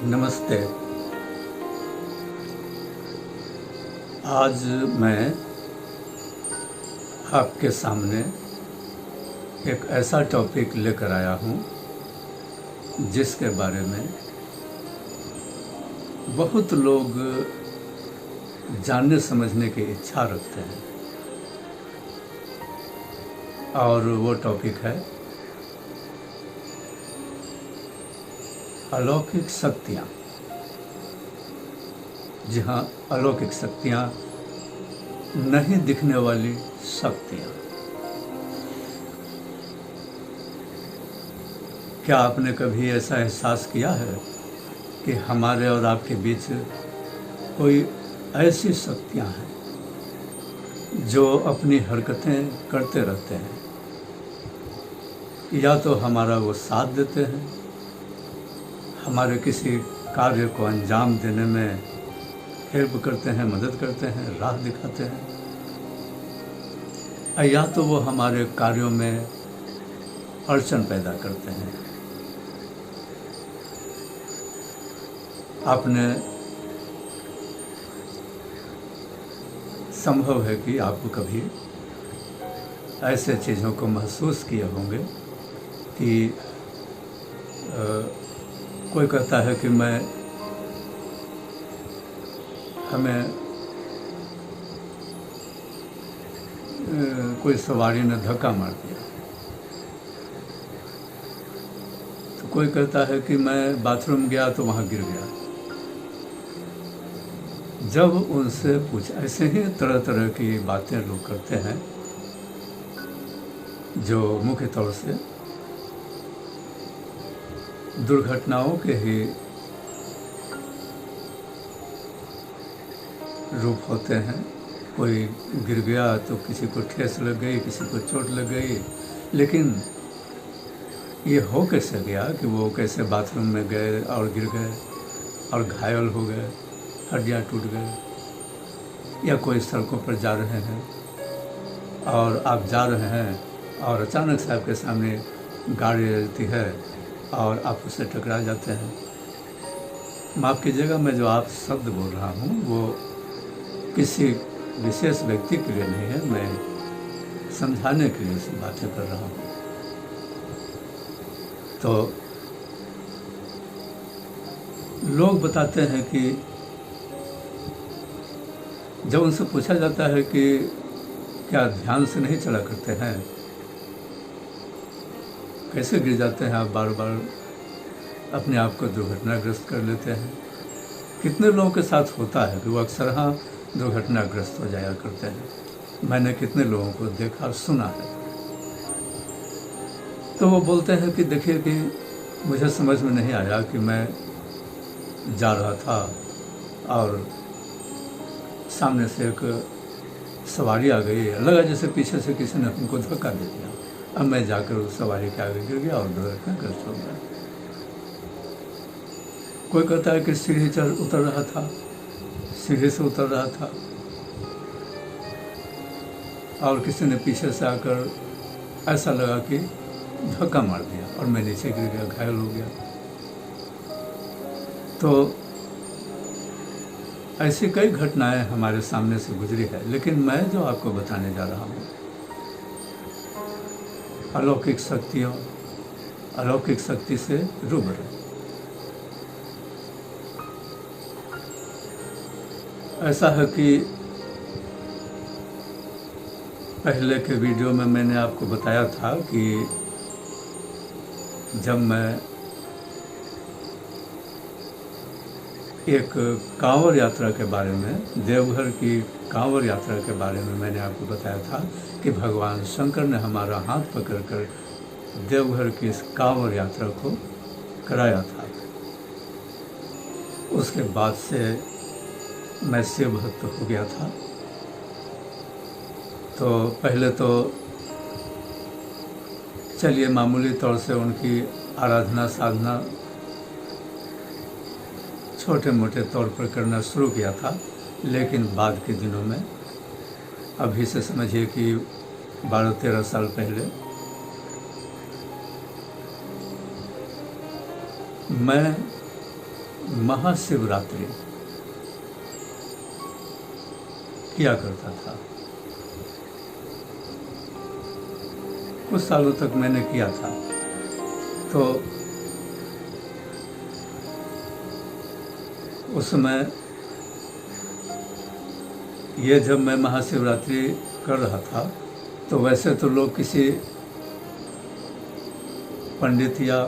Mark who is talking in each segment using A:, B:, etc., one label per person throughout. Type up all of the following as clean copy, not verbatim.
A: नमस्ते। आज मैं आपके सामने एक ऐसा टॉपिक लेकर आया हूँ जिसके बारे में बहुत लोग जानने समझने की इच्छा रखते हैं और वो टॉपिक है अलौकिक शक्तियाँ। जी हाँ, अलौकिक शक्तियाँ, नहीं दिखने वाली शक्तियाँ। क्या आपने कभी ऐसा एहसास किया है कि हमारे और आपके बीच कोई ऐसी शक्तियाँ हैं जो अपनी हरकतें करते रहते हैं, या तो हमारा वो साथ देते हैं, हमारे किसी कार्य को अंजाम देने में हेल्प करते हैं, मदद करते हैं, राह दिखाते हैं, या तो वो हमारे कार्यों में अड़चन पैदा करते हैं। आपने संभव है कि आप कभी ऐसे चीज़ों को महसूस किए होंगे कि कोई कहता है कि हमें कोई सवारी ने धक्का मार दिया, तो कोई कहता है कि मैं बाथरूम गया तो वहाँ गिर गया। जब उनसे पूछ, ऐसे ही तरह तरह की बातें लोग करते हैं जो मुख्य तौर से दुर्घटनाओं के ही रूप होते हैं। कोई गिर गया तो किसी को ठेस लग गई, किसी को चोट लग गई, लेकिन ये हो कैसे गया कि वो कैसे बाथरूम में गए और गिर गए और घायल हो गए, हड्डियाँ टूट गए। या कोई सड़कों पर जा रहे हैं और आप जा रहे हैं और अचानक से आपके सामने गाड़ी रहती है और आप उससे टकरा जाते हैं। माफ़ कीजिएगा, मैं जो आप शब्द बोल रहा हूँ वो किसी विशेष व्यक्ति के लिए नहीं है, मैं समझाने के लिए इस बातें कर रहा हूँ। तो लोग बताते हैं कि जब उनसे पूछा जाता है कि क्या ध्यान से नहीं चला करते हैं, कैसे गिर जाते हैं आप, बार बार अपने आप को दुर्घटनाग्रस्त कर लेते हैं। कितने लोगों के साथ होता है कि वो अक्सर हाँ दुर्घटनाग्रस्त हो जाया करते हैं। मैंने कितने लोगों को देखा और सुना है। तो वो बोलते हैं कि देखिए कि मुझे समझ में नहीं आया कि मैं जा रहा था और सामने से एक सवारी आ गई, लगा जैसे पीछे से किसी ने हमको धक्का दे दिया। अब मैं जाकर उस सवारी के आगे गिर गया और दुर्घटनाग्रस्त हो गया। कोई कहता है कि सीढ़ी उतर रहा था, सीढ़ी से उतर रहा था और किसी ने पीछे से आकर ऐसा लगा कि धक्का मार दिया और मैं नीचे गिर गया, घायल हो गया। तो ऐसी कई घटनाएं हमारे सामने से गुजरी है, लेकिन मैं जो आपको बताने जा रहा हूँ अलौकिक शक्तियों, अलौकिक शक्ति से रूबरू। ऐसा है कि पहले के वीडियो में मैंने आपको बताया था कि जब मैं एक कांवड़ यात्रा के बारे में, देवघर की कांवड़ यात्रा के बारे में मैंने आपको बताया था कि भगवान शंकर ने हमारा हाथ पकड़कर देवघर की इस कांवड़ यात्रा को कराया था। उसके बाद से मैं शिव भक्त हो गया था। तो पहले तो चलिए मामूली तौर से उनकी आराधना साधना छोटे मोटे तौर पर करना शुरू किया था, लेकिन बाद के दिनों में, अभी से समझिए कि 12-13 साल पहले, मैं महाशिवरात्रि किया करता था। कुछ सालों तक मैंने किया था। तो उस समय ये जब मैं महाशिवरात्रि कर रहा था तो वैसे तो लोग किसी पंडित या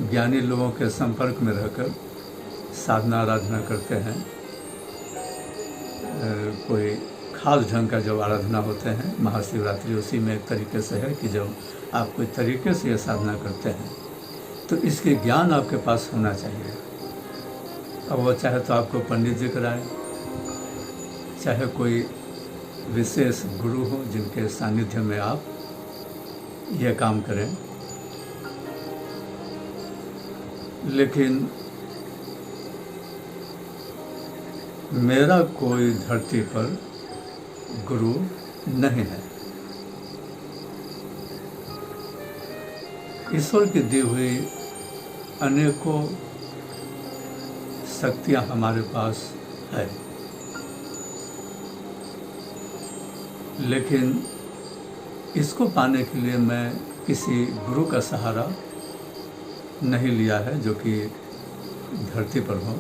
A: ज्ञानी लोगों के संपर्क में रहकर साधना आराधना करते हैं। कोई खास ढंग का जब आराधना होते हैं महाशिवरात्रि, उसी में एक तरीके से है कि जब आप कोई तरीके से ये साधना करते हैं तो इसके ज्ञान आपके पास होना चाहिए। अब वो चाहे तो आपको पंडित जी कराएं, चाहे कोई विशेष गुरु हो जिनके सानिध्य में आप ये काम करें। लेकिन मेरा कोई धरती पर गुरु नहीं है। ईश्वर की दी हुई अनेकों शक्तियाँ हमारे पास है, लेकिन इसको पाने के लिए मैं किसी गुरु का सहारा नहीं लिया है जो कि धरती पर हो।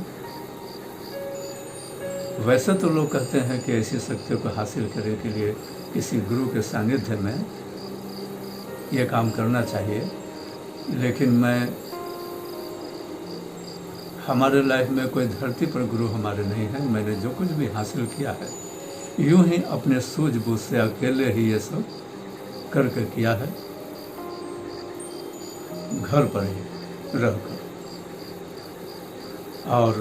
A: वैसे तो लोग कहते हैं कि ऐसी शक्तियों को हासिल करने के लिए किसी गुरु के सानिध्य में ये काम करना चाहिए, लेकिन हमारे लाइफ में कोई धरती पर गुरु हमारे नहीं है। मैंने जो कुछ भी हासिल किया है यूं ही अपने सूझबूझ से अकेले ही ये सब करके किया है, घर पर ही रहकर। और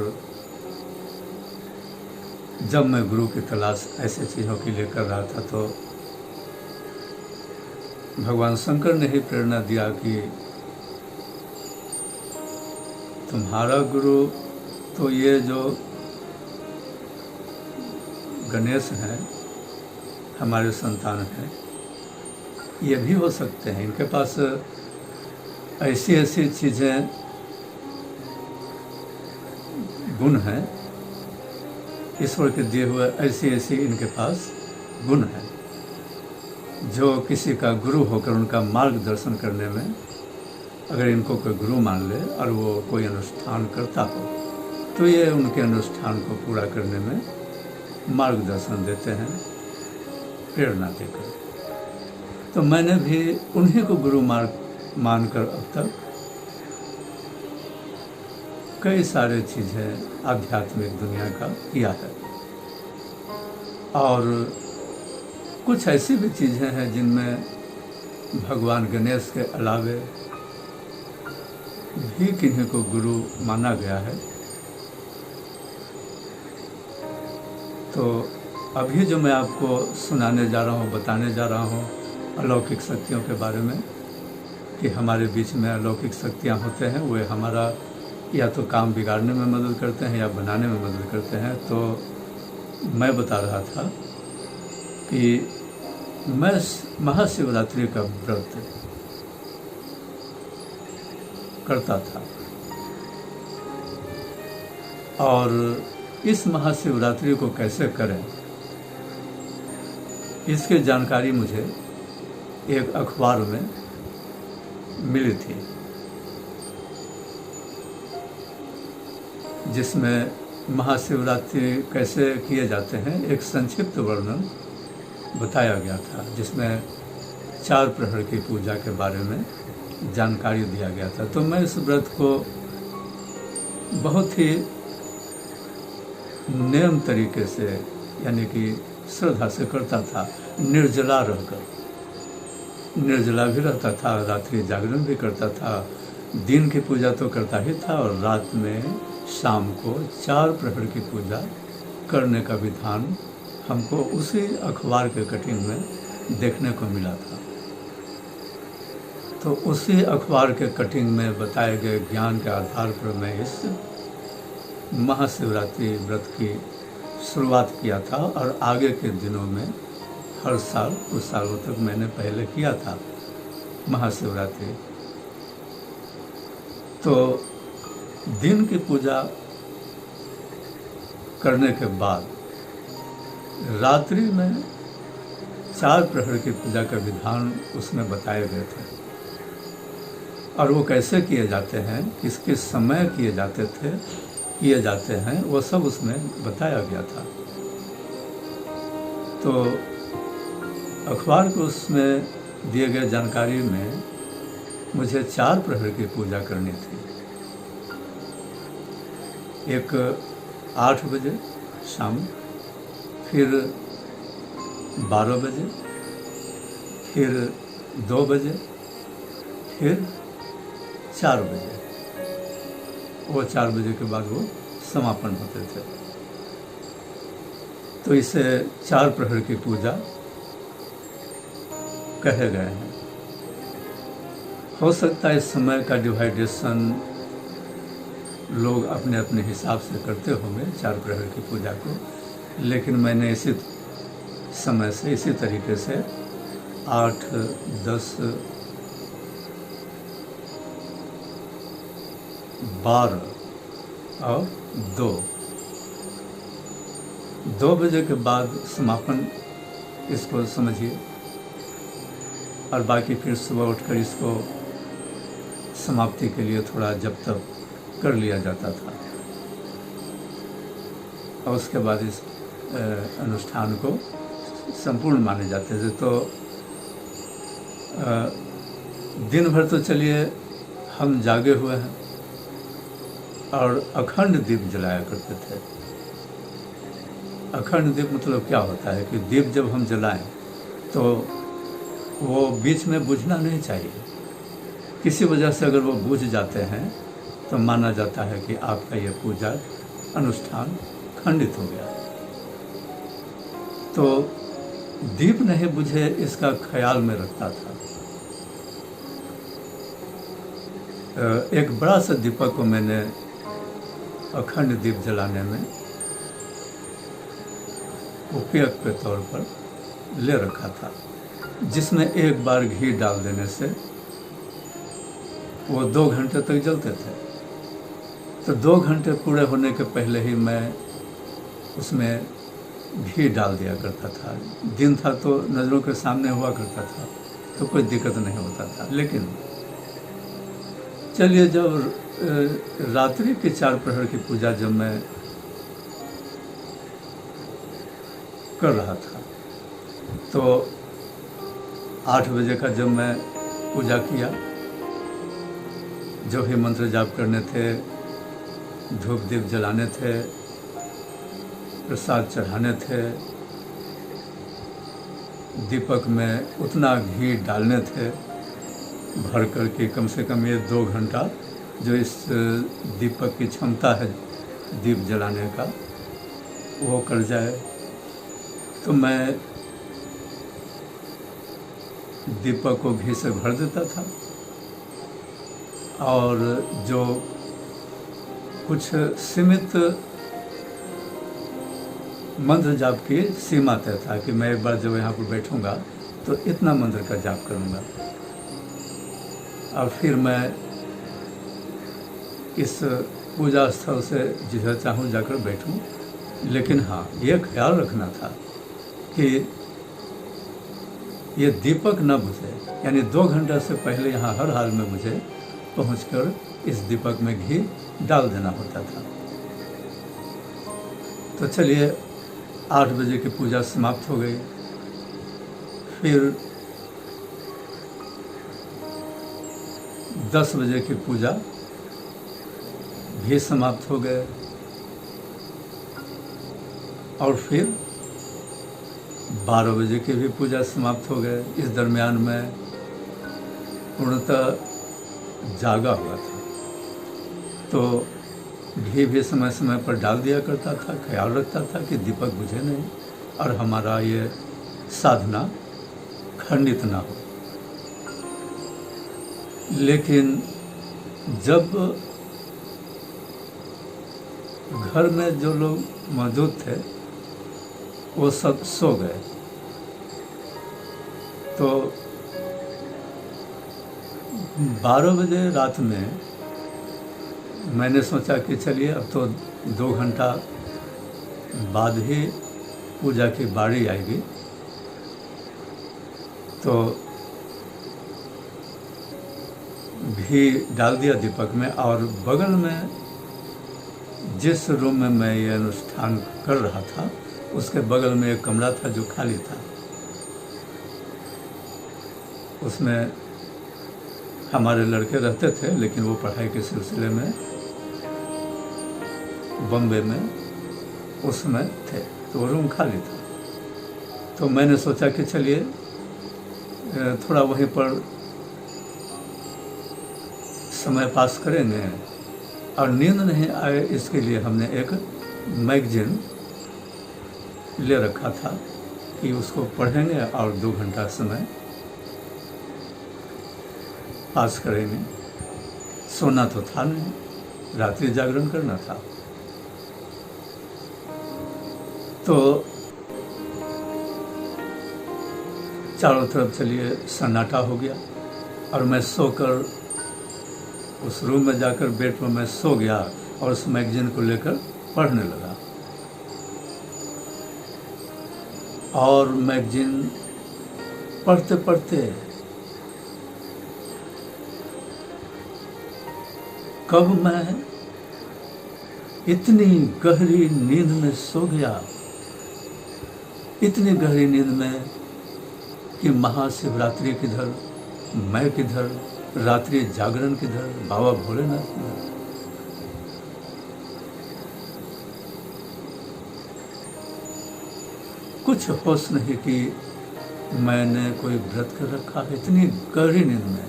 A: जब मैं गुरु की तलाश ऐसे चीज़ों के लिए कर रहा था तो भगवान शंकर ने ही प्रेरणा दिया कि तुम्हारा गुरु तो ये जो गणेश हैं, हमारे संतान हैं, ये भी हो सकते हैं। इनके पास ऐसी ऐसी चीज़ें, गुण हैं, ईश्वर के दिए हुए ऐसी ऐसी इनके पास गुण हैं जो किसी का गुरु होकर उनका मार्गदर्शन करने में, अगर इनको कोई गुरु मान ले और वो कोई अनुष्ठान करता हो तो ये उनके अनुष्ठान को पूरा करने में मार्गदर्शन देते हैं, प्रेरणा देकर। तो मैंने भी उन्हीं को गुरु मानकर अब तक कई सारे चीज़ें आध्यात्मिक दुनिया का किया है। और कुछ ऐसी भी चीज़ें हैं जिनमें भगवान गणेश के अलावे भी किन्हीं को गुरु माना गया है। तो अभी जो मैं आपको सुनाने जा रहा हूँ, बताने जा रहा हूँ अलौकिक शक्तियों के बारे में, कि हमारे बीच में अलौकिक शक्तियाँ होते हैं, वे हमारा या तो काम बिगाड़ने में मदद करते हैं या बनाने में मदद करते हैं। तो मैं बता रहा था कि मैं महाशिवरात्रि का व्रत करता था और इस महाशिवरात्रि को कैसे करें इसकी जानकारी मुझे एक अखबार में मिली थी, जिसमें महाशिवरात्रि कैसे किए जाते हैं एक संक्षिप्त वर्णन बताया गया था, जिसमें 4 प्रहर की पूजा के बारे में जानकारी दिया गया था। तो मैं इस व्रत को बहुत ही नियम तरीके से, यानी कि श्रद्धा से करता था, निर्जला रहकर। निर्जला भी रहता था, रात्रि जागरण भी करता था, दिन की पूजा तो करता ही था और रात में शाम को 4 प्रहर की पूजा करने का विधान हमको उसी अखबार के कटिंग में देखने को मिला था। तो उसी अखबार के कटिंग में बताए गए ज्ञान के आधार पर मैं इस महाशिवरात्रि व्रत की शुरुआत किया था और आगे के दिनों में हर साल, कुछ सालों तक मैंने पहले किया था महाशिवरात्रि। तो दिन की पूजा करने के बाद रात्रि में 4 प्रहर की पूजा का विधान उसमें बताए गए थे, और वो कैसे किए जाते हैं, किस किस समय किए जाते हैं, वो सब उसमें बताया गया था। तो अखबार को उसमें दिए गए जानकारी में मुझे 4 प्रहर की पूजा करनी थी। एक 8 बजे शाम, फिर 12 बजे, फिर 2 बजे, फिर 4 बजे। वो 4 बजे के बाद वो समापन होते थे। तो इसे 4 प्रहर की पूजा कहे गए हैं। हो सकता है इस समय का डिवाइडेशन लोग अपने अपने हिसाब से करते होंगे 4 प्रहर की पूजा को, लेकिन मैंने इसी समय से, इसी तरीके से 8, 10, 12 और 2 बजे के बाद समापन इसको समझिए, और बाकी फिर सुबह उठकर इसको समाप्ति के लिए थोड़ा जब तक कर लिया जाता था, और उसके बाद इस अनुष्ठान को संपूर्ण माने जाते थे। तो दिन भर तो चलिए हम जागे हुए हैं और अखंड दीप जलाया करते थे। अखंड दीप मतलब क्या होता है कि दीप जब हम जलाएं तो वो बीच में बुझना नहीं चाहिए। किसी वजह से अगर वो बुझ जाते हैं तो माना जाता है कि आपका ये पूजा अनुष्ठान खंडित हो गया। तो दीप नहीं बुझे इसका ख्याल में रखता था। एक बड़ा सा दीपक को मैंने अखंड दीप जलाने में उपयोग के तौर पर ले रखा था, जिसमें एक बार घी डाल देने से वो 2 घंटे तक जलते थे। तो 2 घंटे पूरे होने के पहले ही मैं उसमें घी डाल दिया करता था। दिन था तो नज़रों के सामने हुआ करता था, तो कोई दिक्कत नहीं होता था। लेकिन चलिए, जब रात्रि के 4 प्रहर की पूजा जब मैं कर रहा था, तो 8 बजे का जब मैं पूजा किया, जो भी मंत्र जाप करने थे, धूप दीप जलाने थे, प्रसाद चढ़ाने थे, दीपक में उतना घी डालने थे भर कर के, कम से कम ये 2 घंटा जो इस दीपक की क्षमता है दीप जलाने का, वो कर जाए। तो मैं दीपक को घी से भर देता था, और जो कुछ सीमित मंत्र जाप की सीमा तय था कि मैं एक बार जब यहाँ पर बैठूंगा तो इतना मंत्र का जाप करूंगा, और फिर मैं इस पूजा स्थल से जिधर चाहूँ जाकर बैठूं। लेकिन हाँ, ये ख्याल रखना था कि ये दीपक न बुझे, यानी 2 घंटे से पहले यहाँ हर हाल में मुझे पहुंचकर इस दीपक में घी डाल देना होता था। तो चलिए, 8 बजे की पूजा समाप्त हो गई। फिर 10 बजे की पूजा भी समाप्त हो गए, और फिर 12 बजे की भी पूजा समाप्त हो गए। इस दरमियान में पूर्णतः जागा हुआ था, तो घी भी समय समय पर डाल दिया करता था, ख्याल रखता था कि दीपक बुझे नहीं और हमारा ये साधना खंडित ना हो। लेकिन जब घर में जो लोग मौजूद थे वो सब सो गए, तो 12 बजे रात में मैंने सोचा कि चलिए अब तो 2 घंटा बाद ही पूजा की बारी आएगी। तो घी डाल दिया दीपक में, और बगल में जिस रूम में मैं ये अनुष्ठान कर रहा था उसके बगल में एक कमरा था जो खाली था। उसमें हमारे लड़के रहते थे, लेकिन वो पढ़ाई के सिलसिले में बम्बे में उस समय थे, तो वो रूम खाली था। तो मैंने सोचा कि चलिए थोड़ा वहीं पर समय पास करेंगे, और नींद नहीं आए इसके लिए हमने एक मैगजीन ले रखा था कि उसको पढ़ेंगे और 2 घंटा समय पास करेंगे। सोना तो था नहीं, रात्रि जागरण करना था। तो चारों तरफ चलिए सन्नाटा हो गया, और मैं सोकर उस रूम में जाकर बेड पर मैं सो गया और उस मैगजीन को लेकर पढ़ने लगा। और मैगजीन पढ़ते पढ़ते कब मैं इतनी गहरी नींद में सो गया, इतनी गहरी नींद में कि महाशिवरात्रि किधर, मैं किधर, रात्रि जागरण किधर, बाबा भोलेनाथ किधर। कुछ होश नहीं कि मैंने कोई व्रत कर रखा है। इतनी गहरी नींद में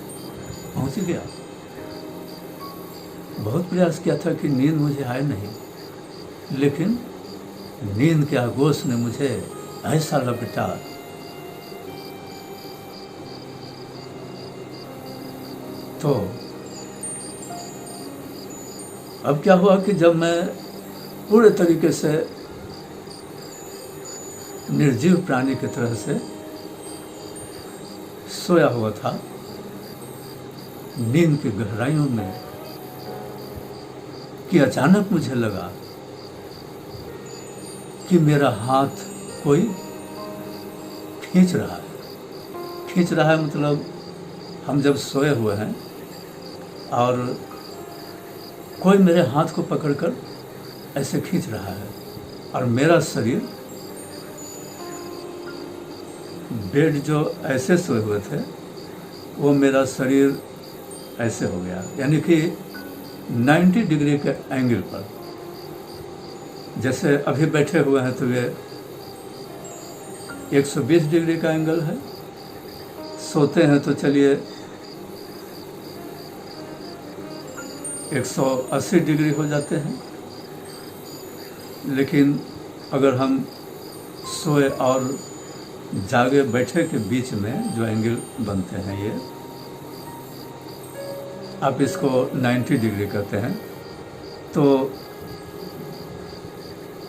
A: पहुंच गया। बहुत प्रयास किया था कि नींद मुझे आए नहीं, लेकिन नींद के आगोश ने मुझे ऐसा लपेटा, तो अब क्या हुआ कि जब मैं पूरे तरीके से निर्जीव प्राणी की तरह से सोया हुआ था, नींद की गहराइयों में, कि अचानक मुझे लगा कि मेरा हाथ कोई खींच रहा है। खींच रहा है मतलब हम जब सोए हुए हैं और कोई मेरे हाथ को पकड़कर ऐसे खींच रहा है, और मेरा शरीर, बेड जो ऐसे सोए हुए थे वो मेरा शरीर ऐसे हो गया, यानी कि 90 डिग्री के एंगल पर। जैसे अभी बैठे हुए हैं तो ये 120 डिग्री का एंगल है, सोते हैं तो चलिए 180 डिग्री हो जाते हैं। लेकिन अगर हम सोए और जागे बैठे के बीच में जो एंगल बनते हैं, ये आप इसको 90 डिग्री कहते हैं। तो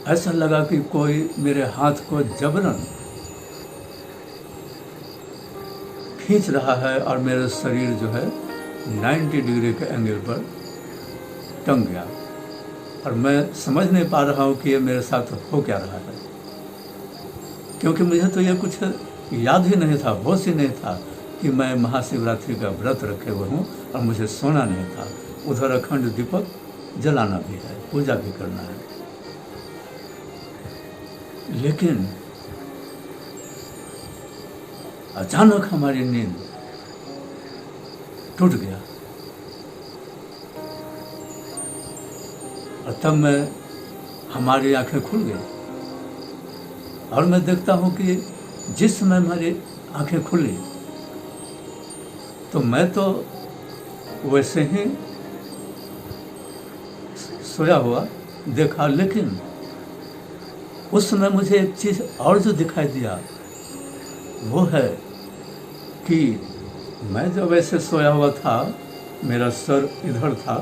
A: ऐसा लगा कि कोई मेरे हाथ को जबरन खींच रहा है और मेरा शरीर जो है 90 डिग्री के एंगल पर टंग गया, और मैं समझ नहीं पा रहा हूँ कि ये मेरे साथ हो क्या रहा है, क्योंकि मुझे तो ये कुछ याद ही नहीं था, होश ही नहीं था कि मैं महाशिवरात्रि का व्रत रखे हुए हूँ और मुझे सोना नहीं था। उधर अखंड दीपक जलाना भी है, पूजा भी करना है। लेकिन अचानक हमारी नींद टूट गया, और तब हमारी आंखें खुल गई, और मैं देखता हूँ कि जिस समय हमारी आंखें खुली तो मैं तो वैसे ही सोया हुआ देखा, लेकिन उस समय मुझे एक चीज़ और जो दिखाई दिया वो है कि मैं जब ऐसे सोया हुआ था, मेरा सर इधर था,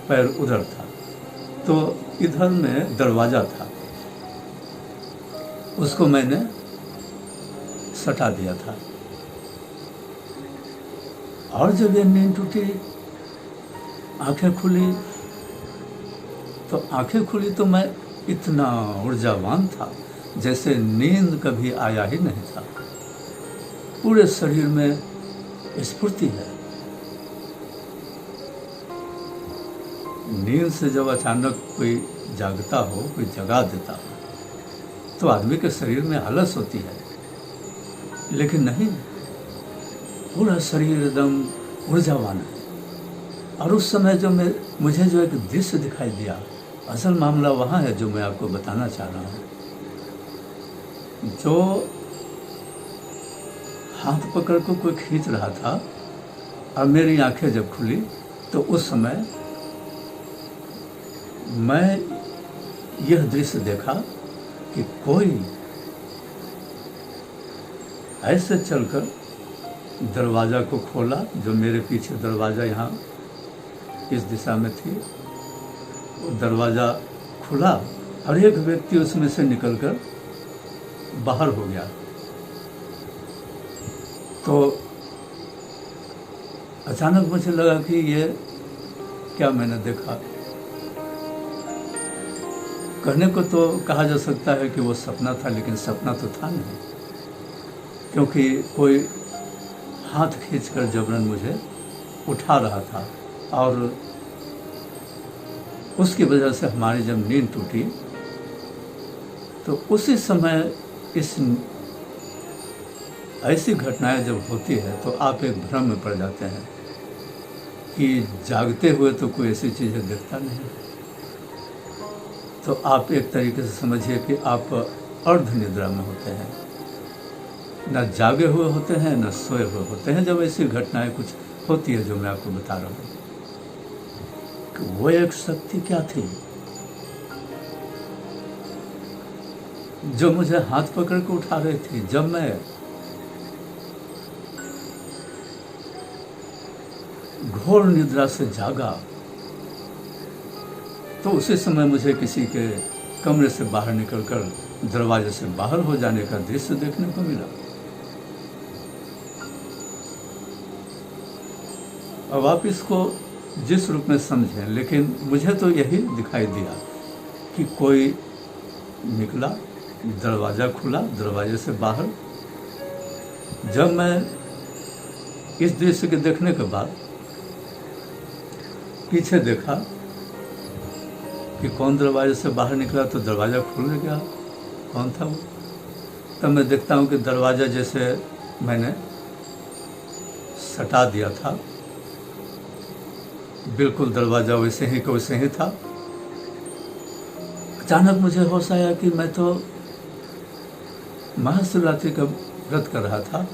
A: पैर उधर था, तो इधर में दरवाज़ा था, उसको मैंने सटा दिया था। और जब ये नींद टूटी, आंखें खुली, तो मैं इतना ऊर्जावान था जैसे नींद कभी आया ही नहीं था। पूरे शरीर में स्फूर्ति है। नींद से जब अचानक कोई जागता हो, कोई जगा देता हो, तो आदमी के शरीर में आलस होती है, लेकिन नहीं, पूरा शरीर एकदम ऊर्जावान है। और उस समय जो मुझे जो एक दृश्य दिखाई दिया, असल मामला वहाँ है जो मैं आपको बताना चाह रहा हूँ। जो हाथ पकड़ को कोई खींच रहा था और मेरी आंखें जब खुली तो उस समय मैं यह दृश्य देखा कि कोई ऐसे चलकर दरवाज़ा को खोला, जो मेरे पीछे दरवाज़ा यहाँ इस दिशा में थी, दरवाज़ा खुला और एक व्यक्ति उसमें से निकलकर बाहर हो गया। तो अचानक मुझे लगा कि ये क्या मैंने देखा। कहने को तो कहा जा सकता है कि वो सपना था, लेकिन सपना तो था नहीं, क्योंकि कोई हाथ खींचकर जबरन मुझे उठा रहा था। और उसकी वजह से हमारी जब नींद टूटी तो उसी समय ऐसी घटनाएं जब होती है तो आप एक भ्रम में पड़ जाते हैं कि जागते हुए तो कोई ऐसी चीज़ें देखता नहीं। तो आप एक तरीके से समझिए कि आप अर्ध निद्रा में होते हैं, न जागे हुए होते हैं न सोए हुए होते हैं जब ऐसी घटनाएं कुछ होती है जो मैं आपको बता रहा हूँ। कि वो एक शक्ति क्या थी जो मुझे हाथ पकड़ के उठा रही थी। जब मैं घोर निद्रा से जागा तो उसी समय मुझे किसी के कमरे से बाहर निकलकर दरवाजे से बाहर हो जाने का दृश्य देखने को मिला। अब आप इसको जिस रूप में समझें, लेकिन मुझे तो यही दिखाई दिया कि कोई निकला, दरवाज़ा खुला, दरवाजे से बाहर। जब मैं इस दृश्य के देखने के बाद पीछे देखा कि कौन दरवाजे से बाहर निकला, तो दरवाज़ा खुल गया। कौन था वो? तब मैं देखता हूँ कि दरवाज़ा जैसे मैंने सटा दिया था, बिल्कुल दरवाज़ा वैसे ही का वैसे ही था। अचानक मुझे होश आया कि मैं तो महाशिवरात्रि का व्रत कर रहा था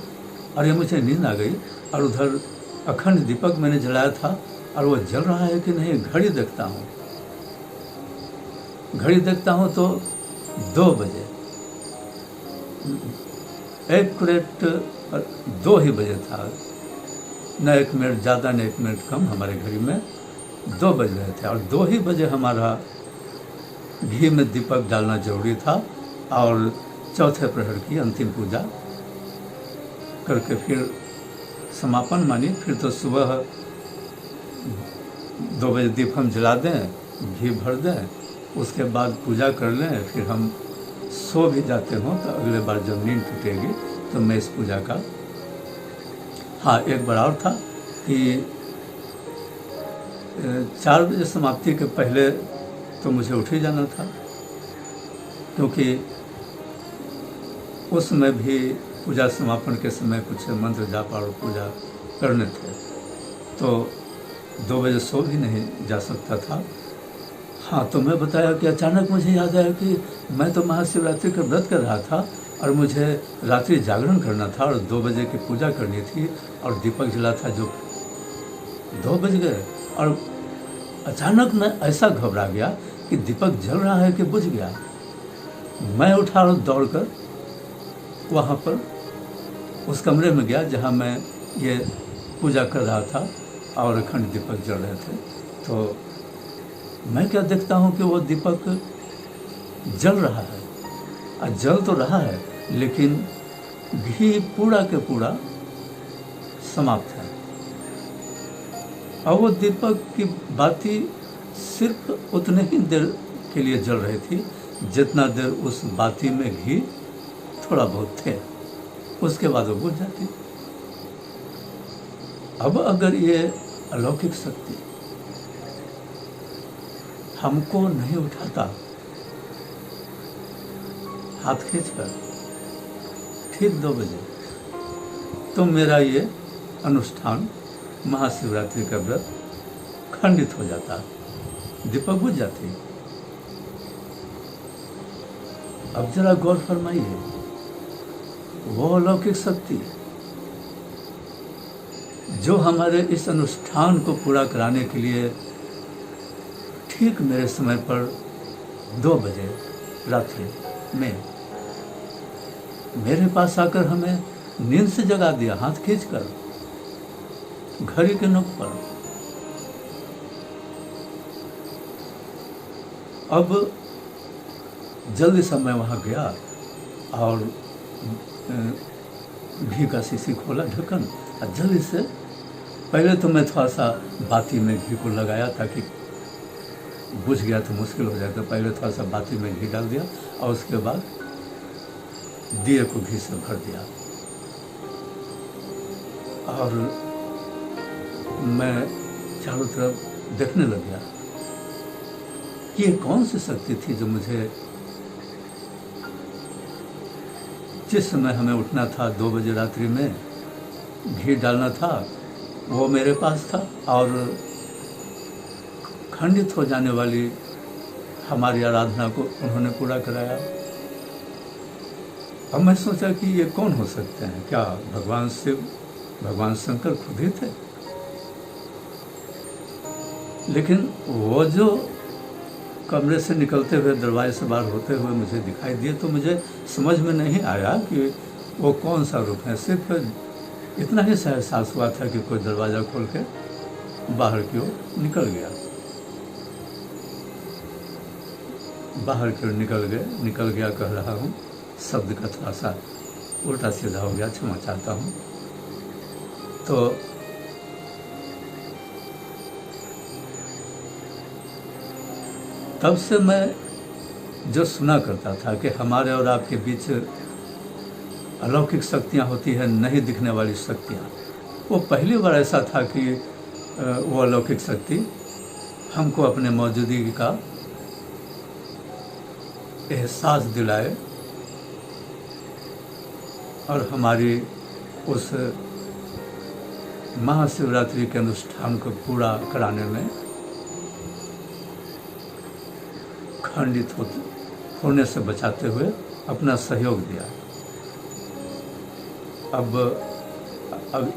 A: और ये मुझे नींद आ गई। और उधर अखंड दीपक मैंने जलाया था और वो जल रहा है कि नहीं। घड़ी देखता हूँ तो 2 बजे, 2 ही बजे था, न 1 मिनट ज़्यादा न 1 मिनट कम। हमारे घड़ी में 2 बज रहे थे और 2 ही बजे हमारा घी में दीपक डालना जरूरी था और चौथे प्रहर की अंतिम पूजा करके फिर समापन मानिए। फिर तो सुबह 2 बजे दीप हम जला दें, घी भर दें, उसके बाद पूजा कर लें, फिर हम सो भी जाते हों तो अगले बार जब नींद टूटेगी तो मैं इस पूजा का। हाँ, एक बार और था कि 4 बजे समाप्ति के पहले तो मुझे उठ ही जाना था, क्योंकि उस समय भी पूजा समापन के समय कुछ मंत्र जाप और पूजा करने थे, तो 2 बजे सो भी नहीं जा सकता था। हाँ, तो मैं बताया कि अचानक मुझे याद आया कि मैं तो महाशिवरात्रि का व्रत कर रहा था और मुझे रात्रि जागरण करना था और 2 बजे की पूजा करनी थी और दीपक जला था जो 2 बज गए। और अचानक मैं ऐसा घबरा गया कि दीपक जल रहा है कि बुझ गया। मैं उठा और दौड़कर वहाँ पर उस कमरे में गया जहाँ मैं ये पूजा कर रहा था और अखंड दीपक जल रहे थे। तो मैं क्या देखता हूँ कि वो दीपक जल रहा है, और जल तो रहा है लेकिन घी पूरा के पूरा समाप्त है। और वो दीपक की बाती सिर्फ उतने ही देर के लिए जल रही थी जितना देर उस बाती में घी थोड़ा बहुत थे, उसके बाद वो बुझ जाती। अब अगर ये अलौकिक शक्ति हमको नहीं उठाता हाथ खींचकर ठीक 2 बजे, तो मेरा ये अनुष्ठान महाशिवरात्रि का व्रत खंडित हो जाता, दीपक बुझ जाती। अब जरा गौर फरमाइए, वो अलौकिक शक्ति जो हमारे इस अनुष्ठान को पूरा कराने के लिए ठीक मेरे समय पर 2 बजे रात्रि में मेरे पास आकर हमें नींद से जगा दिया, हाथ खींचकर घड़ी के नोक पर। अब जल्दी से मैं वहाँ गया और घी का शीशी खोला, ढक्कन, और जल्दी से पहले तो मैं थोड़ा सा बाती में घी को लगाया ताकि बुझ गया तो मुश्किल हो जाए, तो पहले थोड़ा सा बाती में घी डाल दिया और उसके बाद दिए को घी से भर दिया। और मैं चारों तरफ देखने लग गया कि ये कौन सी शक्ति थी जो मुझे जिस समय हमें उठना था 2 बजे रात्रि में, घी डालना था, वो मेरे पास था, और खंडित हो जाने वाली हमारी आराधना को उन्होंने पूरा कराया। अब मैं सोचा कि ये कौन हो सकते हैं? क्या भगवान शिव, भगवान शंकर खुद ही थे? लेकिन वो जो कमरे से निकलते हुए, दरवाजे से बाहर होते हुए मुझे दिखाई दिए, तो मुझे समझ में नहीं आया कि वो कौन सा रूप है। सिर्फ इतना ही एहसास हुआ था कि कोई दरवाज़ा खोल के बाहर की ओर निकल गया। बाहर की ओर निकल गया कह रहा हूँ, शब्द का थोड़ा सा उल्टा सीधा हो गया, क्षमा चाहता हूँ। तो तब से मैं जो सुना करता था कि हमारे और आपके बीच अलौकिक शक्तियाँ होती हैं, नहीं दिखने वाली शक्तियाँ, वो पहली बार ऐसा था कि वो अलौकिक शक्ति हमको अपने मौजूदगी का एहसास दिलाए और हमारी उस महाशिवरात्रि के अनुष्ठान को पूरा कराने में खंडित होने से बचाते हुए अपना सहयोग दिया। अब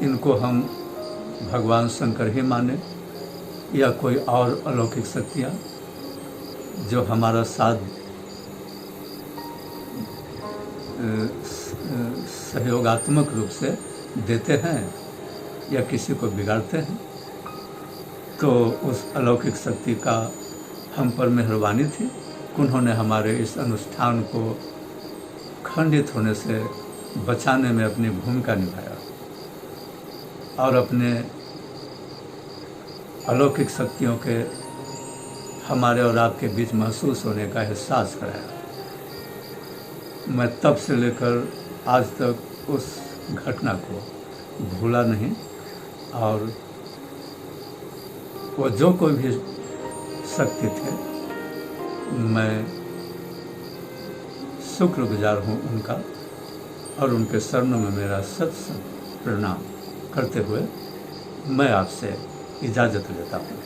A: इनको हम भगवान शंकर ही माने या कोई और अलौकिक शक्तियाँ जो हमारा साथ सहयोगात्मक रूप से देते हैं या किसी को बिगाड़ते हैं, तो उस अलौकिक शक्ति का हम पर मेहरबानी थी। उन्होंने हमारे इस अनुष्ठान को खंडित होने से बचाने में अपनी भूमिका निभाया और अपने अलौकिक शक्तियों के हमारे और आपके बीच महसूस होने का एहसास कराया। मैं तब से लेकर आज तक उस घटना को भूला नहीं, और वो जो कोई भी शक्ति थे, मैं शुक्रगुजार हूँ उनका, और उनके चरणों में मेरा सत प्रणाम करते हुए मैं आपसे इजाज़त लेता हूँ।